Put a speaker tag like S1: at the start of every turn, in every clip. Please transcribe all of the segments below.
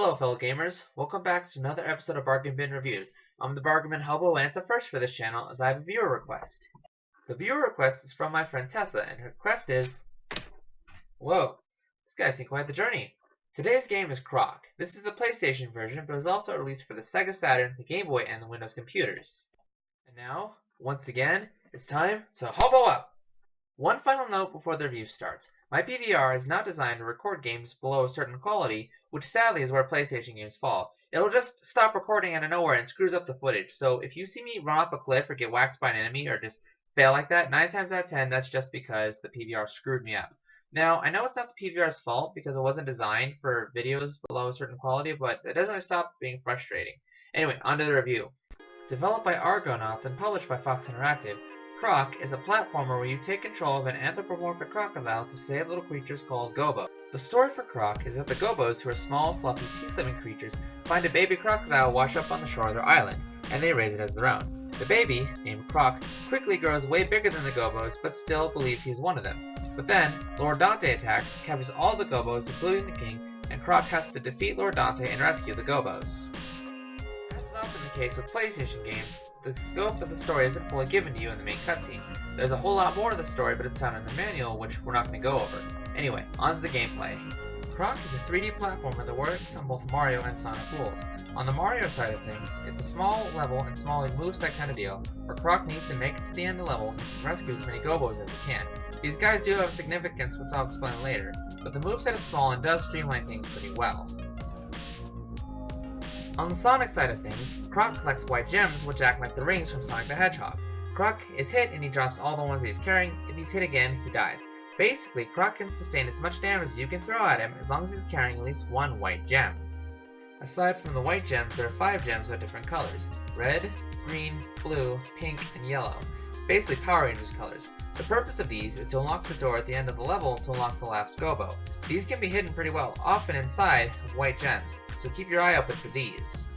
S1: Hello fellow gamers, welcome back to another episode of Bargain Bin Reviews. I'm the Bargain Bin Hobo and it's a first for this channel as I have a viewer request. The viewer request is from my friend Tesa and her request is... Whoa, this guy's seen quite the journey. Today's game is Croc. This is the PlayStation version but was also released for the Sega Saturn, the Game Boy, and the Windows computers. And now, once again, it's time to Hobo up! One final note before the review starts. My PVR is not designed to record games below a certain quality, which sadly is where PlayStation games fall. It'll just stop recording out of nowhere and screws up the footage, so if you see me run off a cliff or get whacked by an enemy or just fail like that, 9 times out of 10 that's just because the PVR screwed me up. Now, I know it's not the PVR's fault because it wasn't designed for videos below a certain quality, but it doesn't really stop being frustrating. Anyway, on to the review. Developed by Argonauts and published by Fox Interactive, Croc is a platformer where you take control of an anthropomorphic crocodile to save little creatures called Gobos. The story for Croc is that the Gobos, who are small, fluffy, peace-loving creatures, find a baby crocodile washed up on the shore of their island, and they raise it as their own. The baby, named Croc, quickly grows way bigger than the Gobos, but still believes he is one of them. But then, Lord Dante attacks, captures all the Gobos, including the king, and Croc has to defeat Lord Dante and rescue the Gobos. As is often the case with PlayStation games, the scope of the story isn't fully given to you in the main cutscene. There's a whole lot more to the story, but it's found in the manual, which we're not going to go over. Anyway, on to the gameplay. Croc is a 3D platformer that works on both Mario and Sonic rules. On the Mario side of things, it's a small level and small moveset kind of deal, where Croc needs to make it to the end of levels and rescue as many Gobos as he can. These guys do have significance, which I'll explain later, but the moveset is small and does streamline things pretty well. On the Sonic side of things, Croc collects white gems which act like the rings from Sonic the Hedgehog. Croc is hit and he drops all the ones that he's carrying. If he's hit again, he dies. Basically, Croc can sustain as much damage as you can throw at him as long as he's carrying at least one white gem. Aside from the white gems, there are 5 gems of different colors: red, green, blue, pink, and yellow. Basically Power Rangers colors. The purpose of these is to unlock the door at the end of the level to unlock the last Gobo. These can be hidden pretty well, often inside of white gems, so keep your eye open for these.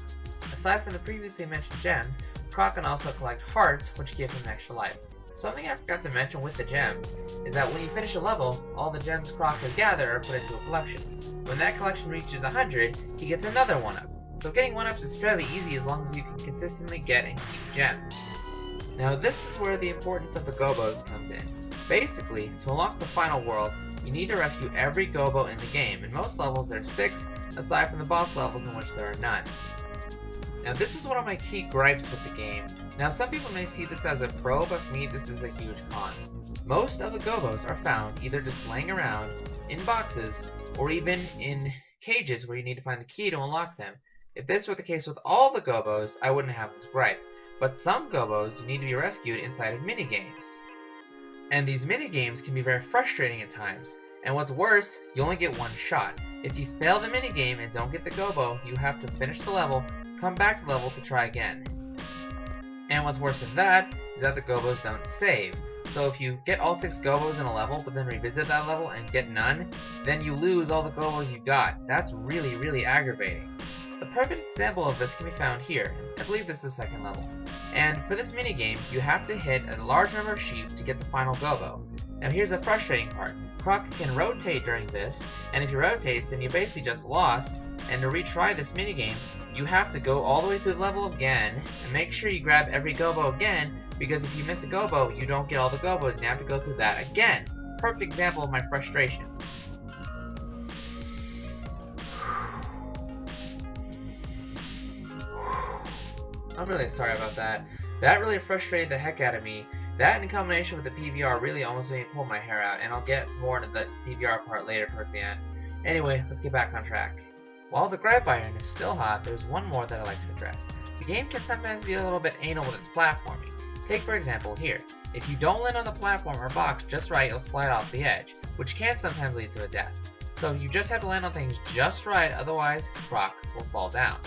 S1: Aside from the previously mentioned gems, Croc can also collect hearts, which give him extra life. Something I forgot to mention with the gems is that when you finish a level, all the gems Croc has gathered are put into a collection. When that collection reaches 100, he gets another 1-up. So getting 1-ups is fairly easy as long as you can consistently get and keep gems. Now this is where the importance of the Gobos comes in. Basically, to unlock the final world, you need to rescue every Gobo in the game. In most levels there's 6, aside from the boss levels in which there are none. Now this is one of my key gripes with the game. Now some people may see this as a pro, but for me this is a huge con. Most of the Gobos are found either just laying around, in boxes, or even in cages where you need to find the key to unlock them. If this were the case with all the Gobos, I wouldn't have this gripe. But some Gobos need to be rescued inside of minigames. And these minigames can be very frustrating at times. And what's worse, you only get one shot. If you fail the minigame and don't get the Gobo, you have to finish the level, come back to the level to try again. And what's worse than that is that the Gobos don't save. So if you get all 6 Gobos in a level but then revisit that level and get none, then you lose all the Gobos you got. That's really aggravating. The perfect example of this can be found here. I believe this is the 2nd level. And for this minigame, you have to hit a large number of sheep to get the final Gobo. Now here's the frustrating part. Croc can rotate during this, and if he rotates, then you basically just lost, and to retry this minigame, you have to go all the way through the level again, and make sure you grab every Gobo again, because if you miss a Gobo, you don't get all the Gobos, and you have to go through that again. Perfect example of my frustrations. I'm really sorry about that. That really frustrated the heck out of me. That in combination with the PVR really almost made me pull my hair out, and I'll get more into the PVR part later towards the end. Anyway, let's get back on track. While the gripe iron is still hot, there's one more that I'd like to address. The game can sometimes be a little bit anal with its platforming. Take for example here. If you don't land on the platform or box just right, you'll slide off the edge, which can sometimes lead to a death. So you just have to land on things just right, otherwise Croc will fall down.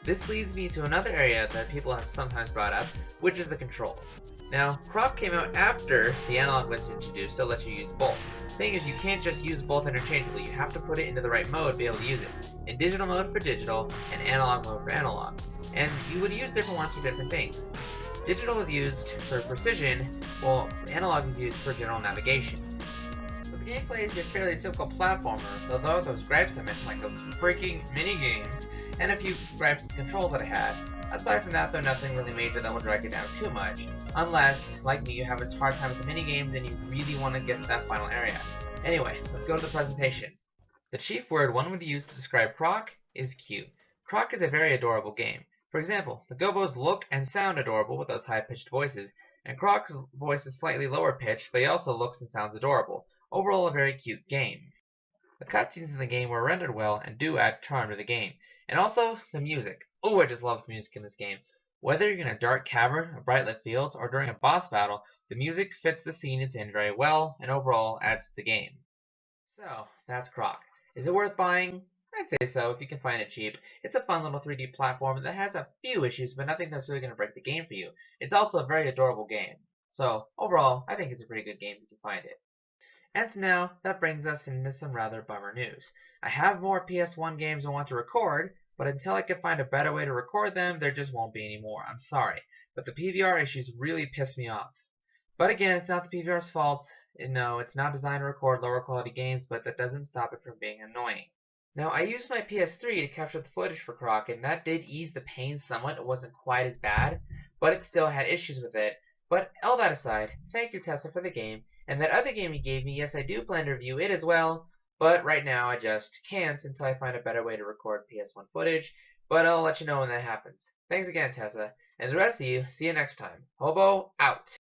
S1: This leads me to another area that people have sometimes brought up, which is the controls. Now, Croc came out after the analog was introduced, so it lets you use both. The thing is, you can't just use both interchangeably, you have to put it into the right mode to be able to use it. In digital mode for digital, and analog mode for analog. And you would use different ones for different things. Digital is used for precision, while analog is used for general navigation. So The gameplay is your fairly typical platformer, though there are those gripes I mentioned, like those freaking mini-games, and a few gripes with controls that I had. Aside from that, though, nothing really major that will drag it down too much, unless, like me, you have a hard time with the mini-games and you really want to get to that final area. Anyway, let's go to the presentation. The chief word one would use to describe Croc is cute. Croc is a very adorable game. For example, the Gobos look and sound adorable with those high-pitched voices, and Croc's voice is slightly lower pitched, but he also looks and sounds adorable. Overall, a very cute game. The cutscenes in the game were rendered well and do add charm to the game. And also, the music. Oh, I just love the music in this game. Whether you're in a dark cavern, a bright lit field, or during a boss battle, the music fits the scene it's in very well, and overall adds to the game. So, that's Croc. Is it worth buying? I'd say so, if you can find it cheap. It's a fun little 3D platform that has a few issues, but nothing that's really going to break the game for you. It's also a very adorable game. So, overall, I think it's a pretty good game if you can find it. And now, that brings us into some rather bummer news. I have more PS1 games I want to record, but until I can find a better way to record them, there just won't be any more. I'm sorry, but the PVR issues really piss me off. But again, it's not the PVR's fault. No, it's not designed to record lower quality games, but that doesn't stop it from being annoying. Now, I used my PS3 to capture the footage for Croc, and that did ease the pain somewhat. It wasn't quite as bad, but it still had issues with it. But all that aside, thank you, Tesa, for the game. And that other game you gave me, yes, I do plan to review it as well, but right now I just can't until I find a better way to record PS1 footage, but I'll let you know when that happens. Thanks again, Tesa, and the rest of you, see you next time. Hobo, out!